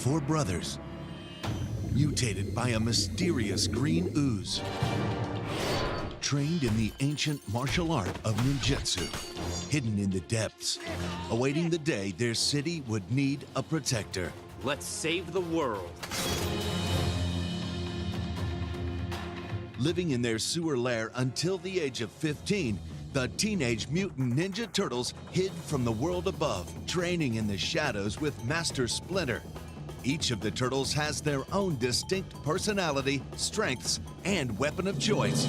four brothers, mutated by a mysterious green ooze, trained in the ancient martial art of ninjutsu, hidden in the depths, awaiting the day their city would need a protector. Let's save the world. Living in their sewer lair until the age of 15, the Teenage Mutant Ninja Turtles hid from the world above, training in the shadows with Master Splinter. Each of the turtles has their own distinct personality, strengths, and weapon of choice.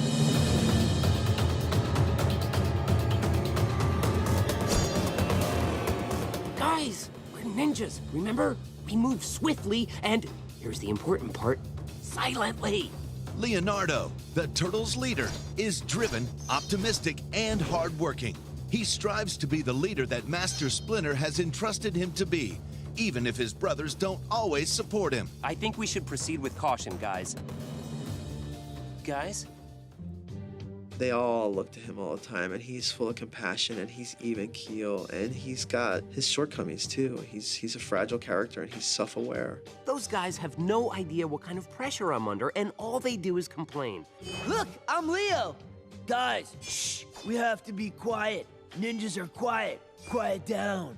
Guys, we're ninjas, remember? We move swiftly and, here's the important part, silently. Leonardo, the Turtles' leader, is driven, optimistic, and hardworking. He strives to be the leader that Master Splinter has entrusted him to be, even if his brothers don't always support him. I think we should proceed with caution, guys. Guys? They all look to him all the time, and he's full of compassion, and he's even keel, and he's got his shortcomings too. He's a fragile character, and he's self-aware. Those guys have no idea what kind of pressure I'm under, and all they do is complain. Look, I'm Leo. Guys, shh, we have to be quiet. Ninjas are quiet. Quiet down.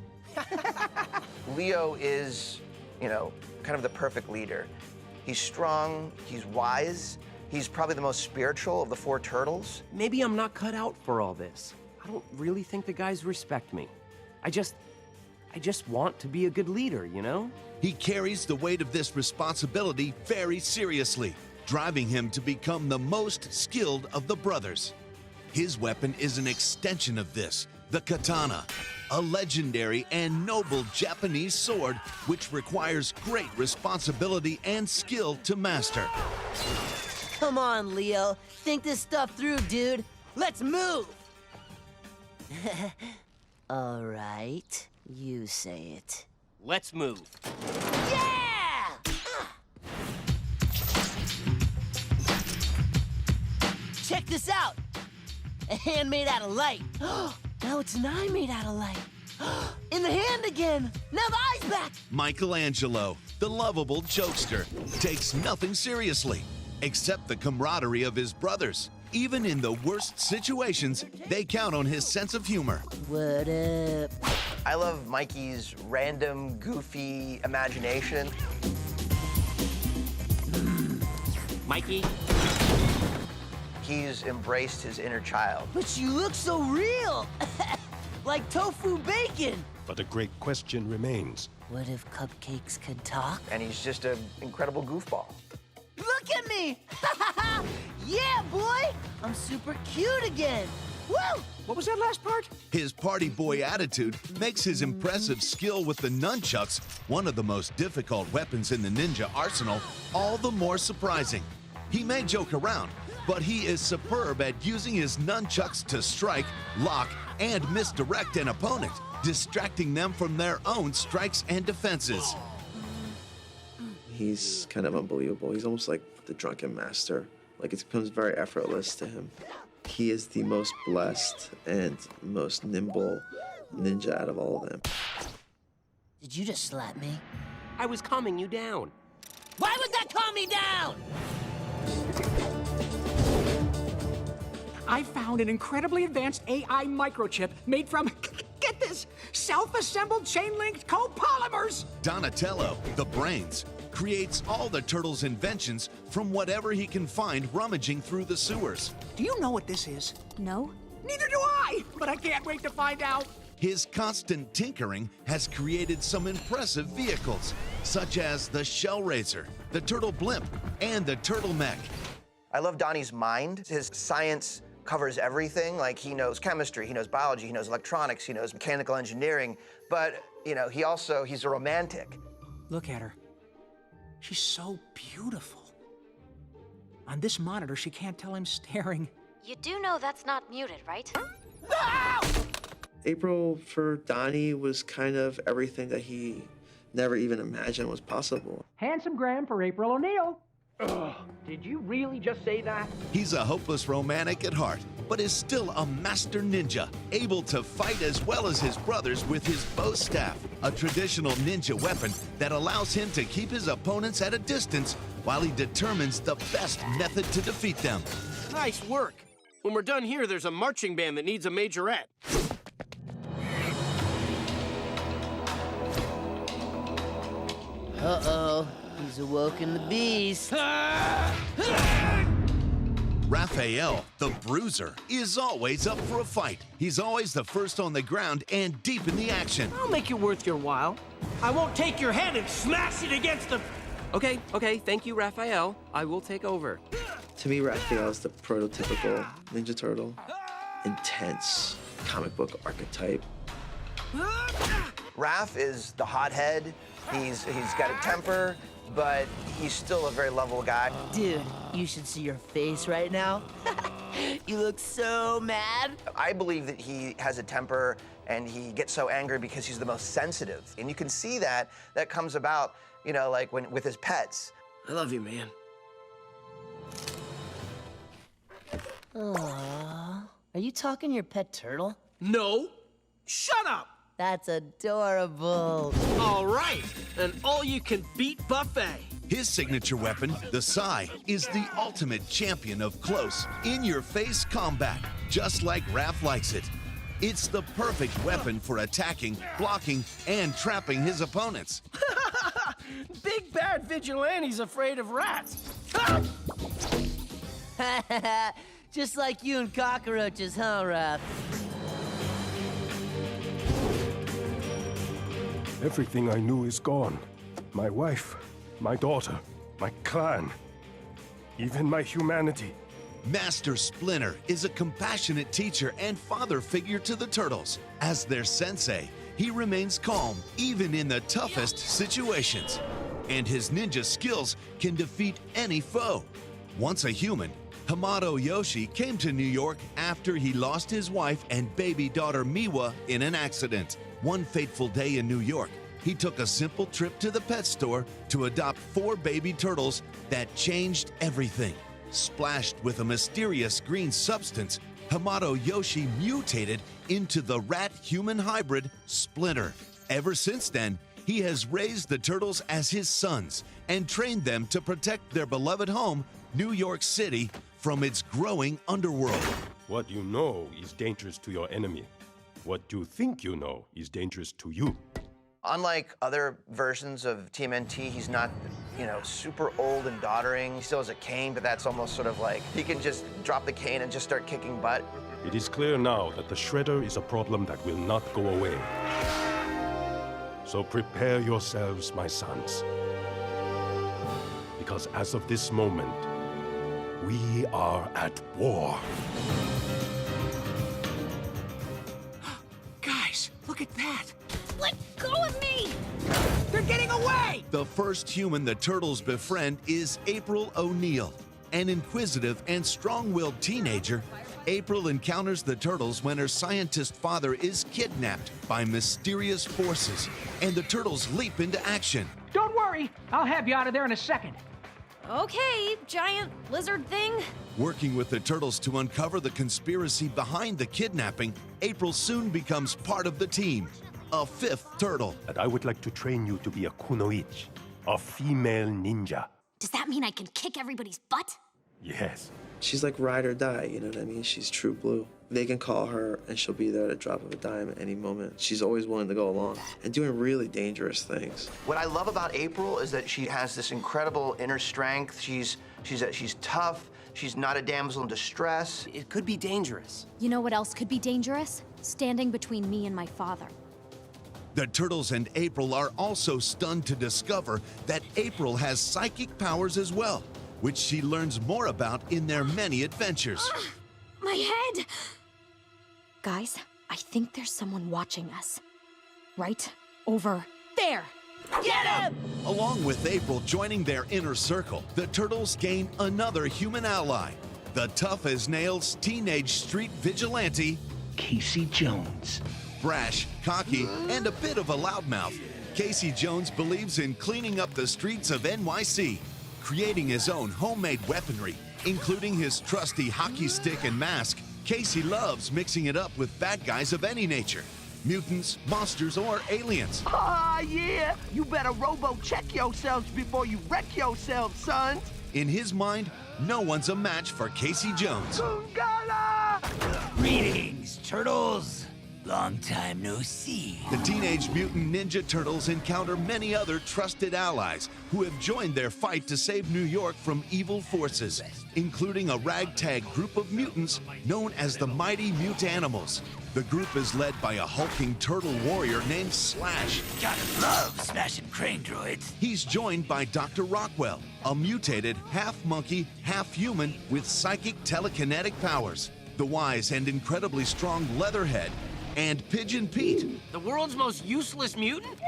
Leo is, kind of the perfect leader. He's strong, he's wise, he's probably the most spiritual of the four turtles. Maybe I'm not cut out for all this. I don't really think the guys respect me. I just want to be a good leader, you know? He carries the weight of this responsibility very seriously, driving him to become the most skilled of the brothers. His weapon is an extension of this, the katana, a legendary and noble Japanese sword which requires great responsibility and skill to master. Come on, Leo. Think this stuff through, dude. Let's move. All right, you say it. Let's move. Yeah! Check this out. A hand made out of light. Now it's an eye made out of light. In the hand again. Now the eye's back. Michelangelo, the lovable jokester, takes nothing seriously, except the camaraderie of his brothers. Even in the worst situations, they count on his sense of humor. What up? I love Mikey's random, goofy imagination. Mikey? He's embraced his inner child. But you look so real. Like tofu bacon. But a great question remains. What if cupcakes could talk? And he's just an incredible goofball. Look at me! Yeah, boy! I'm super cute again. Woo! What was that last part? His party boy attitude makes his impressive skill with the nunchucks, one of the most difficult weapons in the ninja arsenal, all the more surprising. He may joke around, but he is superb at using his nunchucks to strike, lock, and misdirect an opponent, distracting them from their own strikes and defenses. He's kind of unbelievable. He's almost like the drunken master. Like, it becomes very effortless to him. He is the most blessed and most nimble ninja out of all of them. Did you just slap me? I was calming you down. Why would that calm me down? I found an incredibly advanced AI microchip made from, get this, self-assembled chain-linked copolymers. Donatello, the brains, creates all the turtles' inventions from whatever he can find rummaging through the sewers. Do you know what this is? No? Neither do I, but I can't wait to find out. His constant tinkering has created some impressive vehicles, such as the Shell Racer, the Turtle Blimp, and the Turtle Mech. I love Donnie's mind. His science covers everything. Like, he knows chemistry, he knows biology, he knows electronics, he knows mechanical engineering, but, he's a romantic. Look at her. She's so beautiful. On this monitor, she can't tell I'm staring. You do know that's not muted, right? April, for Donnie, was kind of everything that he never even imagined was possible. Handsome Graham for April O'Neil. Did you really just say that? He's a hopeless romantic at heart, but is still a master ninja, able to fight as well as his brothers with his bow staff, a traditional ninja weapon that allows him to keep his opponents at a distance while he determines the best method to defeat them. Nice work. When we're done here, there's a marching band that needs a majorette. Uh-oh, he's awoken the beast. Raphael, the Bruiser, is always up for a fight. He's always the first on the ground and deep in the action. I'll make it worth your while. I won't take your head and smash it against the... Okay, thank you, Raphael. I will take over. To me, Raphael is the prototypical Ninja Turtle. Intense comic book archetype. Raph is the hothead. He's got a temper, but he's still a very lovable guy. Dude, you should see your face right now. You look so mad. I believe that he has a temper and he gets so angry because he's the most sensitive. And you can see that comes about, you know, like with his pets. I love you, man. Aww. Are you talking your pet turtle? No. Shut up. That's adorable. All right. An all-you-can-beat buffet. His signature weapon, the Sai, is the ultimate champion of close, in-your-face combat, just like Raph likes it. It's the perfect weapon for attacking, blocking, and trapping his opponents. Big bad vigilante's afraid of rats. Just like you and cockroaches, huh, Raph? Everything I knew is gone. My wife, my daughter, my clan, even my humanity. Master Splinter is a compassionate teacher and father figure to the Turtles. As their sensei, he remains calm even in the toughest situations. And his ninja skills can defeat any foe. Once a human, Hamato Yoshi came to New York after he lost his wife and baby daughter Miwa in an accident. One fateful day in New York, he took a simple trip to the pet store to adopt 4 baby turtles that changed everything. Splashed with a mysterious green substance, Hamato Yoshi mutated into the rat-human hybrid Splinter. Ever since then, he has raised the turtles as his sons and trained them to protect their beloved home, New York City, from its growing underworld. What you know is dangerous to your enemy. What you think you know is dangerous to you. Unlike other versions of TMNT, he's not, you know, super old and doddering. He still has a cane, but that's almost sort of like he can just drop the cane and just start kicking butt. It is clear now that the Shredder is a problem that will not go away. So prepare yourselves, my sons. Because as of this moment, we are at war. Guys, look at that. Let go of me! They're getting away! The first human the turtles befriend is April O'Neil. An inquisitive and strong-willed teenager, April encounters the turtles when her scientist father is kidnapped by mysterious forces, and the turtles leap into action. Don't worry, I'll have you out of there in a second. Okay, giant lizard thing. Working with the turtles to uncover the conspiracy behind the kidnapping, April soon becomes part of the team, a 5th turtle. And I would like to train you to be a kunoichi, a female ninja. Does that mean I can kick everybody's butt? Yes. She's like ride or die, you know what I mean? She's true blue. They can call her and she'll be there at a drop of a dime at any moment. She's always willing to go along and doing really dangerous things. What I love about April is that she has this incredible inner strength. She's tough. She's not a damsel in distress. It could be dangerous. You know what else could be dangerous? Standing between me and my father. The turtles and April are also stunned to discover that April has psychic powers as well, which she learns more about in their many adventures. My head! Guys, I think there's someone watching us. Right over there! Get him! Along with April joining their inner circle, the turtles gain another human ally, the tough-as-nails teenage street vigilante, Casey Jones. Brash, cocky, and a bit of a loudmouth, Casey Jones believes in cleaning up the streets of NYC. creating his own homemade weaponry, including his trusty hockey stick and mask. Casey loves mixing it up with bad guys of any nature, mutants, monsters, or aliens. Ah, yeah! You better robo-check yourselves before you wreck yourselves, sons! In his mind, no one's a match for Casey Jones. Gungala! Greetings, turtles. Long time no see. The Teenage Mutant Ninja Turtles encounter many other trusted allies who have joined their fight to save New York from evil forces, including a ragtag group of mutants known as the Mighty Mutanimals. The group is led by a hulking turtle warrior named Slash. Gotta love smashing crane droids. He's joined by Dr. Rockwell, a mutated half-monkey, half-human with psychic telekinetic powers, the wise and incredibly strong Leatherhead, and Pigeon Pete. The world's most useless mutant?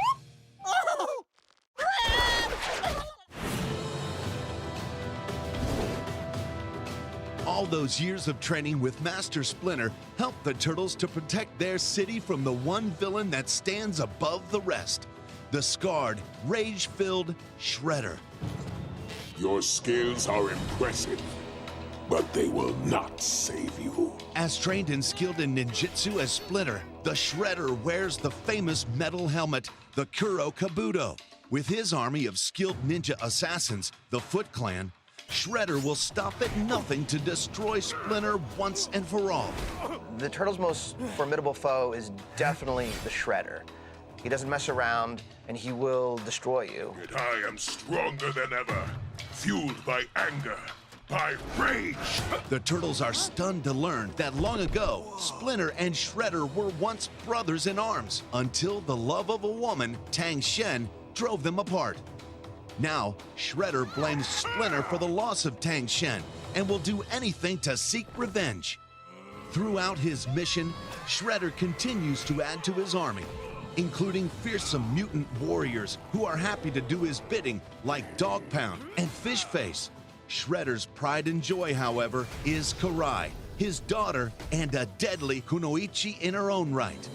All those years of training with Master Splinter helped the Turtles to protect their city from the one villain that stands above the rest, the scarred, rage-filled Shredder. Your skills are impressive, but they will not save you. As trained and skilled in ninjutsu as Splinter, the Shredder wears the famous metal helmet, the Kuro Kabuto. With his army of skilled ninja assassins, the Foot Clan, Shredder will stop at nothing to destroy Splinter once and for all. The Turtles' most formidable foe is definitely the Shredder. He doesn't mess around, and he will destroy you. Yet I am stronger than ever, fueled by anger, by rage. The Turtles are stunned to learn that long ago, Splinter and Shredder were once brothers in arms, until the love of a woman, Tang Shen, drove them apart. Now, Shredder blames Splinter for the loss of Tang Shen and will do anything to seek revenge. Throughout his mission, Shredder continues to add to his army, including fearsome mutant warriors who are happy to do his bidding, like Dog Pound and Fish Face. Shredder's pride and joy, however, is Karai, his daughter, and a deadly kunoichi in her own right.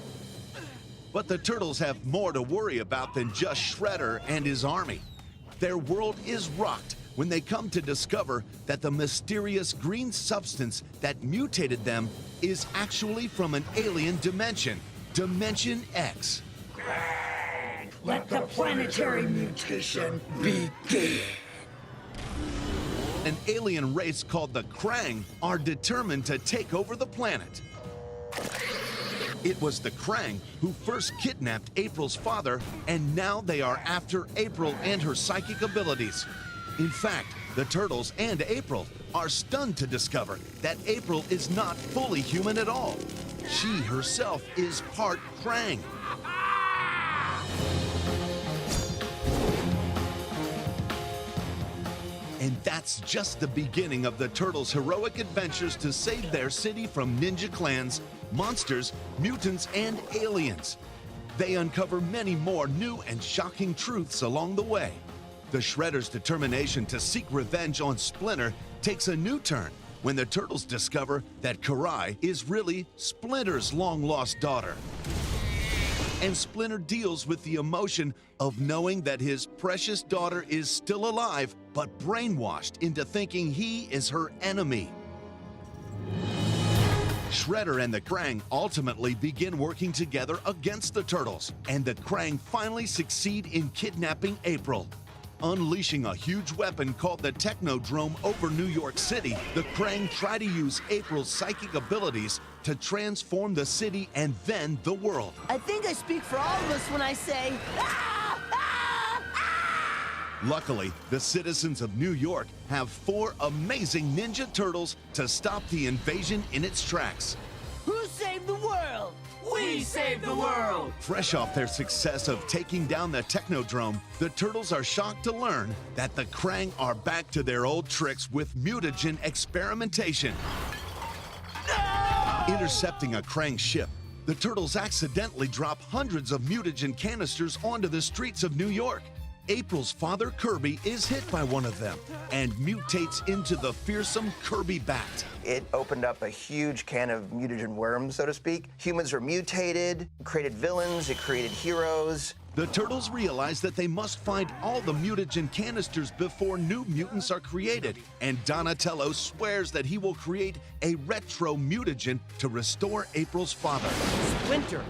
But the Turtles have more to worry about than just Shredder and his army. Their world is rocked when they come to discover that the mysterious green substance that mutated them is actually from an alien dimension, Dimension X. Let the planetary mutation begin. An alien race called the Krang are determined to take over the planet. It was the Krang who first kidnapped April's father, and now they are after April and her psychic abilities. In fact, the Turtles and April are stunned to discover that April is not fully human at all. She herself is part Krang. And that's just the beginning of the Turtles' heroic adventures to save their city from ninja clans, monsters, mutants, and aliens. They uncover many more new and shocking truths along the way. The Shredder's determination to seek revenge on Splinter takes a new turn when the Turtles discover that Karai is really Splinter's long-lost daughter. And Splinter deals with the emotion of knowing that his precious daughter is still alive, but brainwashed into thinking he is her enemy. Shredder and the Krang ultimately begin working together against the Turtles, and the Krang finally succeed in kidnapping April. Unleashing a huge weapon called the Technodrome over New York City, the Krang try to use April's psychic abilities to transform the city and then the world. I think I speak for all of us when I say, "Ah! Ah! Ah!" Luckily, the citizens of New York have 4 amazing Ninja Turtles to stop the invasion in its tracks. Who saved the world? We saved the world! Fresh off their success of taking down the Technodrome, the Turtles are shocked to learn that the Krang are back to their old tricks with mutagen experimentation. Intercepting a Krang ship, the Turtles accidentally drop hundreds of mutagen canisters onto the streets of New York. April's father, Kirby, is hit by one of them and mutates into the fearsome Kirby Bat. It opened up a huge can of mutagen worms, so to speak. Humans were mutated, created villains, it created heroes. The turtles realize that they must find all the mutagen canisters before new mutants are created, and Donatello swears that he will create a retro mutagen to restore April's father. Splinter,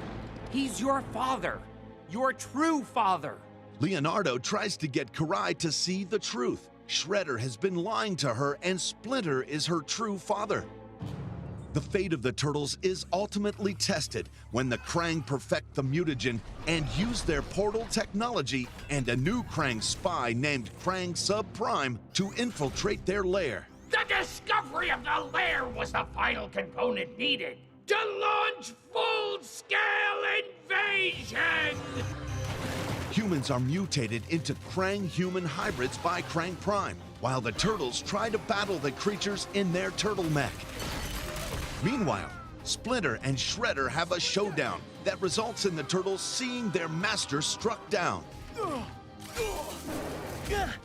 he's your father. Your true father. Leonardo tries to get Karai to see the truth. Shredder has been lying to her, and Splinter is her true father. The fate of the turtles is ultimately tested when the Krang perfect the mutagen and use their portal technology and a new Krang spy named Krang Subprime to infiltrate their lair. The discovery of the lair was the final component needed to launch full-scale invasion! Humans are mutated into Krang-human hybrids by Krang Prime, while the turtles try to battle the creatures in their turtle mech. Meanwhile, Splinter and Shredder have a showdown that results in the turtles seeing their master struck down.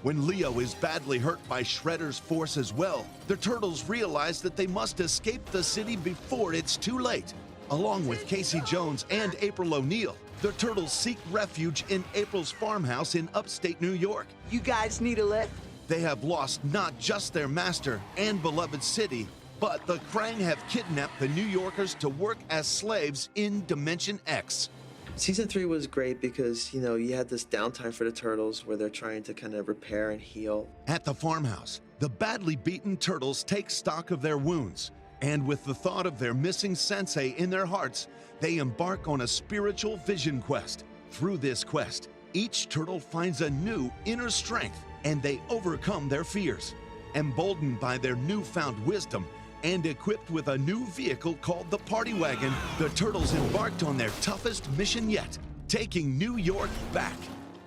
When Leo is badly hurt by Shredder's force as well, the turtles realize that they must escape the city before it's too late. Along with Casey Jones and April O'Neil, the turtles seek refuge in April's farmhouse in upstate New York. You guys need a lift? They have lost not just their master and beloved city, but the Krang have kidnapped the New Yorkers to work as slaves in Dimension X. Season 3 was great because, you had this downtime for the turtles where they're trying to kind of repair and heal. At the farmhouse, the badly beaten turtles take stock of their wounds, and with the thought of their missing sensei in their hearts, they embark on a spiritual vision quest. Through this quest, each turtle finds a new inner strength, and they overcome their fears. Emboldened by their newfound wisdom, and equipped with a new vehicle called the Party Wagon, the turtles embarked on their toughest mission yet, taking New York back.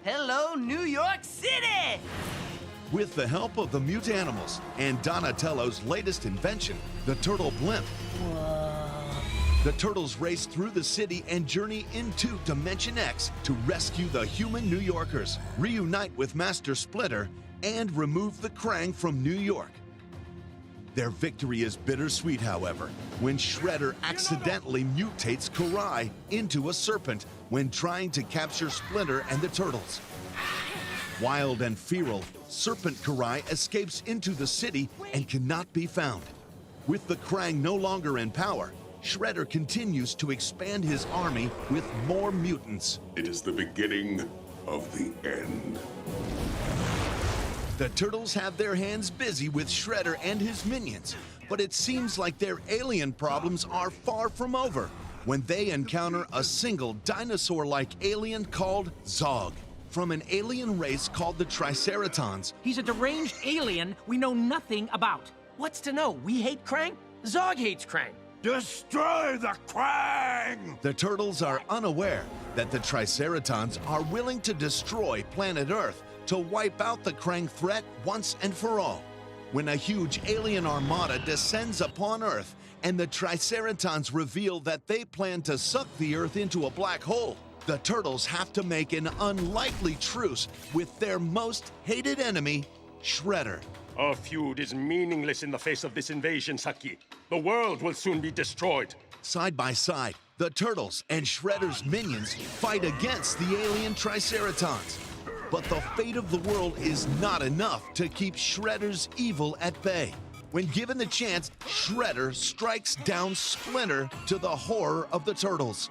Hello, New York City! With the help of the mutanimals and Donatello's latest invention, the Turtle Blimp, the turtles race through the city and journey into Dimension X to rescue the human New Yorkers, reunite with Master Splinter, and remove the Krang from New York. Their victory is bittersweet, however, when Shredder accidentally mutates Karai into a serpent when trying to capture Splinter and the turtles. Wild and feral, Serpent Karai escapes into the city and cannot be found. With the Krang no longer in power, Shredder continues to expand his army with more mutants. It is the beginning of the end. The turtles have their hands busy with Shredder and his minions, but it seems like their alien problems are far from over when they encounter a single dinosaur-like alien called Zog, from an alien race called the Triceratons. He's a deranged alien we know nothing about. What's to know? We hate Krang? Zog hates Krang. Destroy the Krang! The turtles are unaware that the Triceratons are willing to destroy planet Earth to wipe out the Krang threat once and for all. When a huge alien armada descends upon Earth and the Triceratons reveal that they plan to suck the Earth into a black hole, the turtles have to make an unlikely truce with their most hated enemy, Shredder. Our feud is meaningless in the face of this invasion, Saki. The world will soon be destroyed. Side by side, the turtles and Shredder's minions fight against the alien Triceratons. But the fate of the world is not enough to keep Shredder's evil at bay. When given the chance, Shredder strikes down Splinter to the horror of the turtles.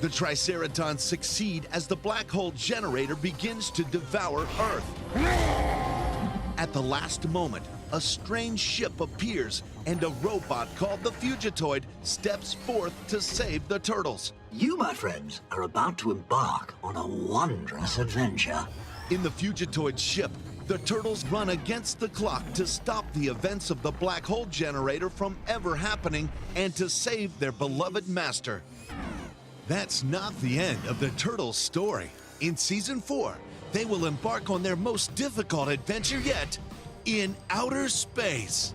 The Triceratons succeed as the black hole generator begins to devour Earth. At the last moment, a strange ship appears and a robot called the Fugitoid steps forth to save the turtles. You, my friends, are about to embark on a wondrous adventure. In the Fugitoid ship, the turtles run against the clock to stop the events of the black hole generator from ever happening and to save their beloved master. That's not the end of the turtles' story. In Season 4, they will embark on their most difficult adventure yet, in outer space.